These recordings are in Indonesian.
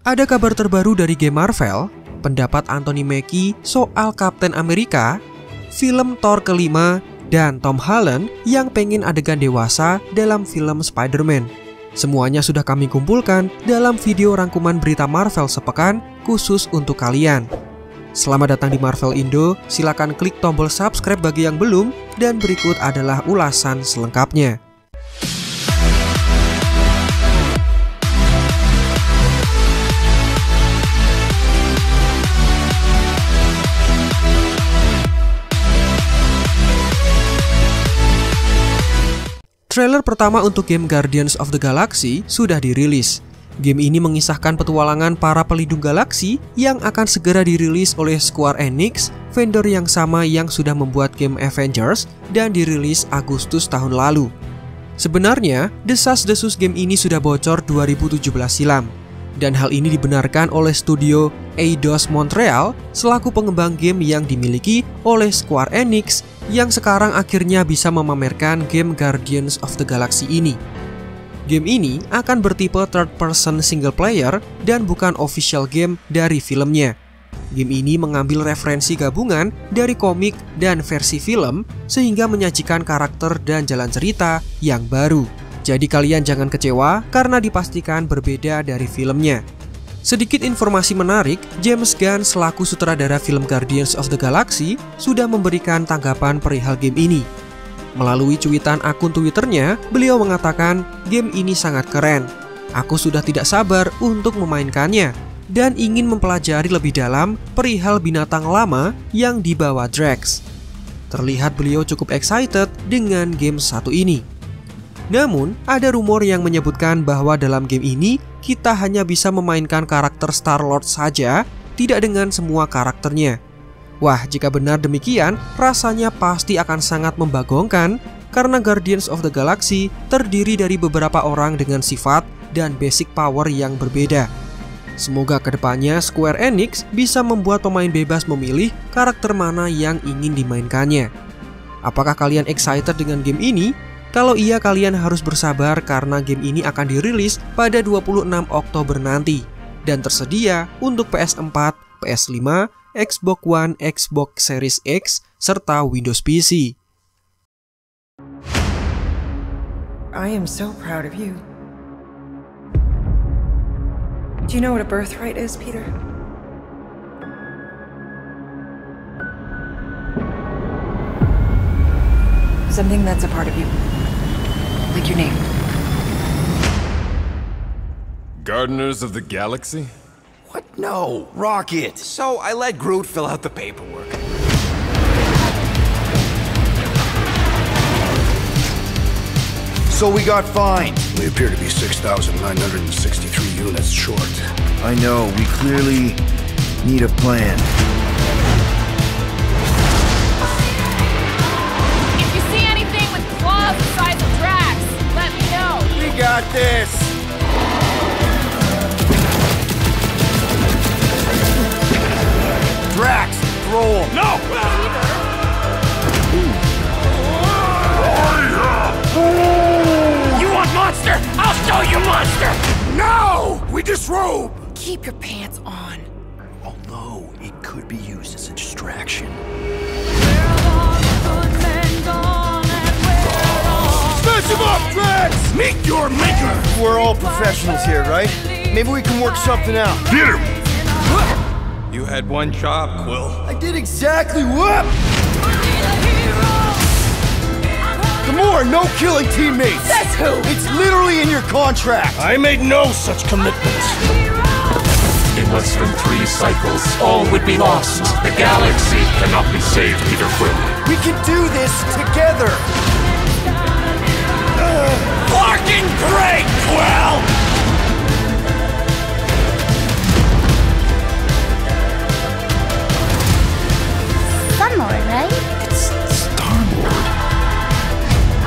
Ada kabar terbaru dari game Marvel, pendapat Anthony Mackie soal Kapten Amerika, film Thor kelima, dan Tom Holland yang pengen adegan dewasa dalam film Spider-Man. Semuanya sudah kami kumpulkan dalam video rangkuman berita Marvel sepekan khusus untuk kalian. Selamat datang di Marvel Indo, silakan klik tombol subscribe bagi yang belum, dan berikut adalah ulasan selengkapnya. Trailer pertama untuk game Guardians of the Galaxy sudah dirilis. Game ini mengisahkan petualangan para pelindung galaksi yang akan segera dirilis oleh Square Enix, vendor yang sama yang sudah membuat game Avengers dan dirilis Agustus tahun lalu. Sebenarnya, desas-desus game ini sudah bocor 2017 silam. Dan hal ini dibenarkan oleh studio Eidos Montreal selaku pengembang game yang dimiliki oleh Square Enix yang sekarang akhirnya bisa memamerkan game Guardians of the Galaxy ini. Game ini akan bertipe third person single player dan bukan official game dari filmnya. Game ini mengambil referensi gabungan dari komik dan versi film sehingga menyajikan karakter dan jalan cerita yang baru. Jadi kalian jangan kecewa karena dipastikan berbeda dari filmnya. Sedikit informasi menarik, James Gunn selaku sutradara film Guardians of the Galaxy sudah memberikan tanggapan perihal game ini. Melalui cuitan akun Twitternya, beliau mengatakan, game ini sangat keren. Aku sudah tidak sabar untuk memainkannya dan ingin mempelajari lebih dalam perihal binatang lama yang dibawa Drax. Terlihat beliau cukup excited dengan game satu ini. Namun, ada rumor yang menyebutkan bahwa dalam game ini kita hanya bisa memainkan karakter Star-Lord saja, tidak dengan semua karakternya. Wah, jika benar demikian, rasanya pasti akan sangat membagongkan karena Guardians of the Galaxy terdiri dari beberapa orang dengan sifat dan basic power yang berbeda. Semoga kedepannya Square Enix bisa membuat pemain bebas memilih karakter mana yang ingin dimainkannya. Apakah kalian excited dengan game ini? Kalau iya, kalian harus bersabar karena game ini akan dirilis pada 26 Oktober nanti dan tersedia untuk PS4, PS5, Xbox One, Xbox Series X, serta Windows PC. I am so proud of you. Do you know what a birthright is, Peter? Something that's a part of you. Like your name. Gardeners of the Galaxy? What? No, Rocket! So I let Groot fill out the paperwork. So we got fined. We appear to be 6,963 units short. I know, we clearly need a plan. If you see anything with claws the size of Drax, let me know. We got this! Drax, throw him! No! You want monster? I'll show you monster! No! We disrobe! Keep your pants on. Although, it could be used as a distraction. Smash him up, Drax! Meet your maker! We're all professionals here, right? Maybe we can work something out. Get him! You had one job, Quill. I did exactly what? Gamora, no killing teammates! Says who? It's literally in your contract! I made no such commitments. In less than 3 cycles, all would be lost. The galaxy cannot be saved, Peter Quill. We can do this together! Fucking great, Quill! Star-Lord, right? It's Star-Lord.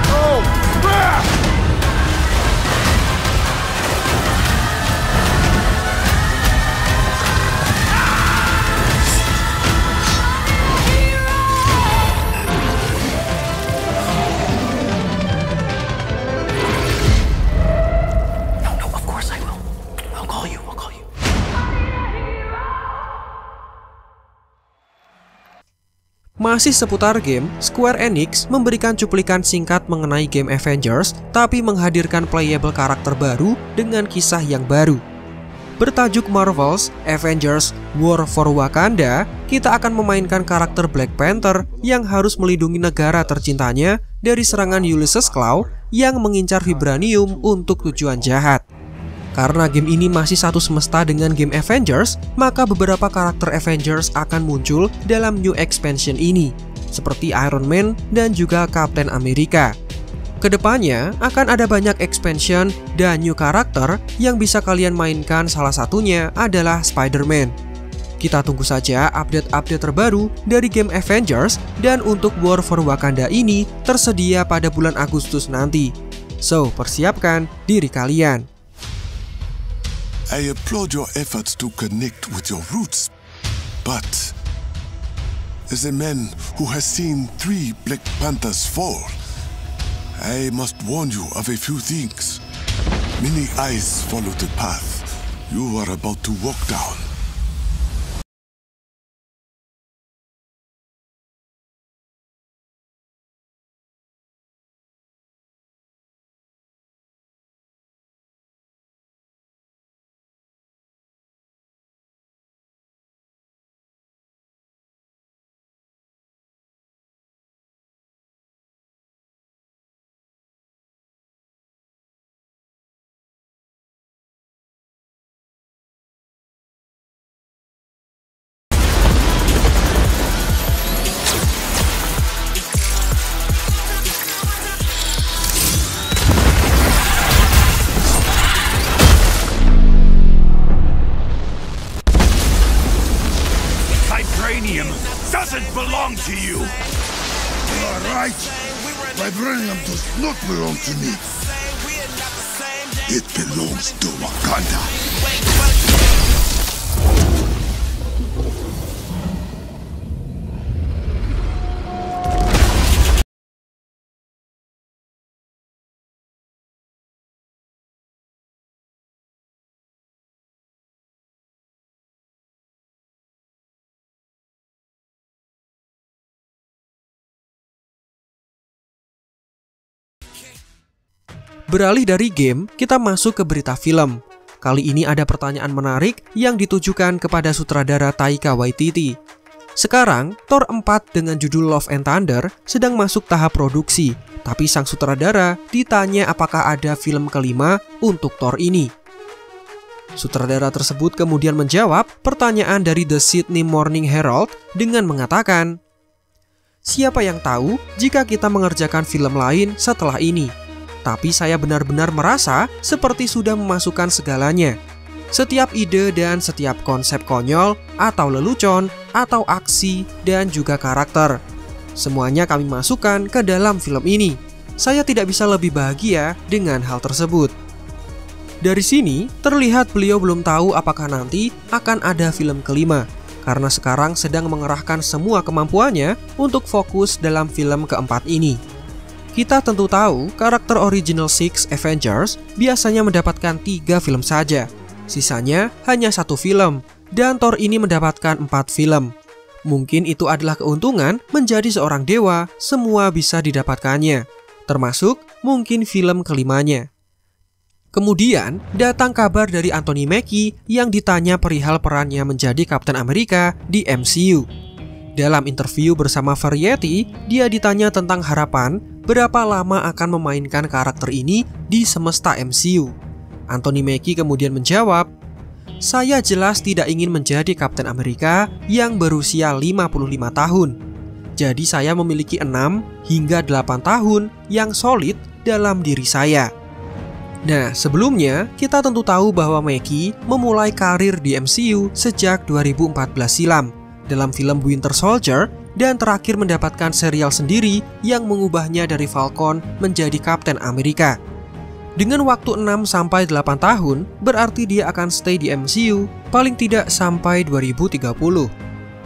Oh, crap! Masih seputar game, Square Enix memberikan cuplikan singkat mengenai game Avengers, tapi menghadirkan playable karakter baru dengan kisah yang baru. Bertajuk Marvel's Avengers War for Wakanda, kita akan memainkan karakter Black Panther yang harus melindungi negara tercintanya dari serangan Ulysses Klaue yang mengincar vibranium untuk tujuan jahat. Karena game ini masih satu semesta dengan game Avengers, maka beberapa karakter Avengers akan muncul dalam new expansion ini, seperti Iron Man dan juga Captain America. Kedepannya akan ada banyak expansion dan new karakter yang bisa kalian mainkan, salah satunya adalah Spider-Man. Kita tunggu saja update-update terbaru dari game Avengers, dan untuk War for Wakanda ini tersedia pada bulan Agustus nanti. So, persiapkan diri kalian. I applaud your efforts to connect with your roots, but as a man who has seen 3 Black Panthers fall, I must warn you of a few things. Many eyes follow the path you are about to walk down. Vibranium doesn't belong to you! You are right. Vibranium does not belong to me. It belongs to Wakanda. Beralih dari game, kita masuk ke berita film. Kali ini ada pertanyaan menarik yang ditujukan kepada sutradara Taika Waititi. Sekarang, Thor 4 dengan judul Love and Thunder sedang masuk tahap produksi, tapi sang sutradara ditanya apakah ada film kelima untuk Thor ini. Sutradara tersebut kemudian menjawab pertanyaan dari The Sydney Morning Herald dengan mengatakan, "Siapa yang tahu jika kita mengerjakan film lain setelah ini? Tapi saya benar-benar merasa seperti sudah memasukkan segalanya. Setiap ide dan setiap konsep konyol atau lelucon atau aksi dan juga karakter. Semuanya kami masukkan ke dalam film ini. Saya tidak bisa lebih bahagia dengan hal tersebut." Dari sini terlihat beliau belum tahu apakah nanti akan ada film kelima, karena sekarang sedang mengerahkan semua kemampuannya untuk fokus dalam film keempat ini. Kita tentu tahu karakter original Six Avengers biasanya mendapatkan 3 film saja. Sisanya hanya 1 film, dan Thor ini mendapatkan 4 film. Mungkin itu adalah keuntungan menjadi seorang dewa, semua bisa didapatkannya, termasuk mungkin film kelimanya. Kemudian datang kabar dari Anthony Mackie yang ditanya perihal perannya menjadi Captain America di MCU. Dalam interview bersama Variety, dia ditanya tentang harapan berapa lama akan memainkan karakter ini di semesta MCU. Anthony Mackie kemudian menjawab, "Saya jelas tidak ingin menjadi Captain America yang berusia 55 tahun. Jadi saya memiliki 6 hingga 8 tahun yang solid dalam diri saya." Nah, sebelumnya kita tentu tahu bahwa Mackie memulai karir di MCU sejak 2014 silam dalam film Winter Soldier, dan terakhir mendapatkan serial sendiri yang mengubahnya dari Falcon menjadi Captain America. Dengan waktu 6-8 tahun, berarti dia akan stay di MCU paling tidak sampai 2030.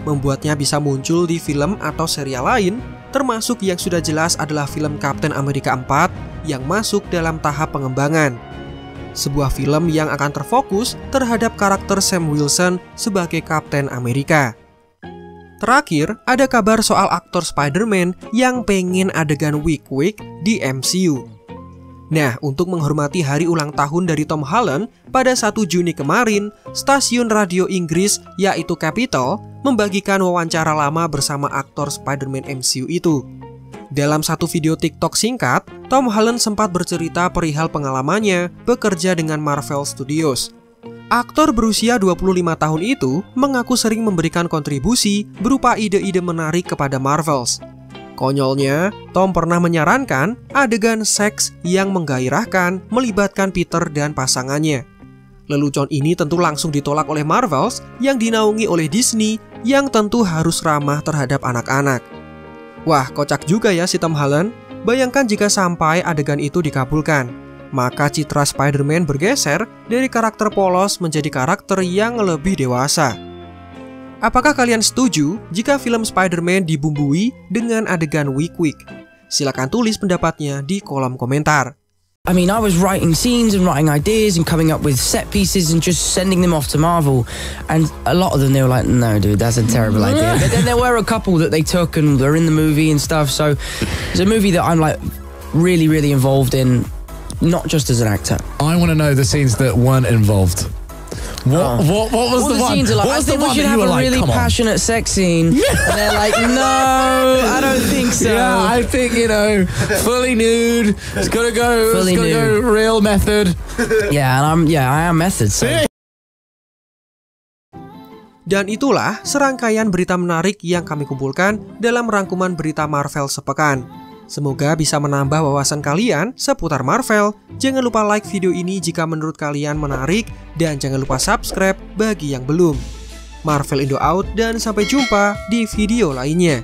Membuatnya bisa muncul di film atau serial lain, termasuk yang sudah jelas adalah film Captain America 4 yang masuk dalam tahap pengembangan. Sebuah film yang akan terfokus terhadap karakter Sam Wilson sebagai Captain America. Terakhir, ada kabar soal aktor Spider-Man yang pengen adegan wik-wik di MCU. Nah, untuk menghormati hari ulang tahun dari Tom Holland, pada 1 Juni kemarin, stasiun radio Inggris yaitu Capital membagikan wawancara lama bersama aktor Spider-Man MCU itu. Dalam satu video TikTok singkat, Tom Holland sempat bercerita perihal pengalamannya bekerja dengan Marvel Studios. Aktor berusia 25 tahun itu mengaku sering memberikan kontribusi berupa ide-ide menarik kepada Marvels. Konyolnya, Tom pernah menyarankan adegan seks yang menggairahkan melibatkan Peter dan pasangannya. Lelucon ini tentu langsung ditolak oleh Marvels yang dinaungi oleh Disney yang tentu harus ramah terhadap anak-anak. Wah, kocak juga ya si Tom Holland. Bayangkan jika sampai adegan itu dikabulkan, maka citra Spider-Man bergeser dari karakter polos menjadi karakter yang lebih dewasa. Apakah kalian setuju jika film Spider-Man dibumbui dengan adegan wik-wik? Silakan tulis pendapatnya di kolom komentar. I mean, I was writing scenes and writing ideas and coming up with set pieces and just sending them off to Marvel. And a lot of them, they were like, no, dude, that's a terrible idea. But then there were a couple that they took and were in the movie and stuff. So it's a movie that I'm like really, really involved in, not just as an actor. I want to know the scenes that weren't involved. What was the one? Scenes are like, I think we should have a really passionate sex scene. And they're like, no, I don't think so. Yeah, I think, fully nude. It's gotta go. Fully nude. Go real method. Yeah, and I am method. So. Dan itulah serangkaian berita menarik yang kami kumpulkan dalam rangkuman berita Marvel sepekan. Semoga bisa menambah wawasan kalian seputar Marvel. Jangan lupa like video ini jika menurut kalian menarik, dan jangan lupa subscribe bagi yang belum. Marvel Indo out, dan sampai jumpa di video lainnya.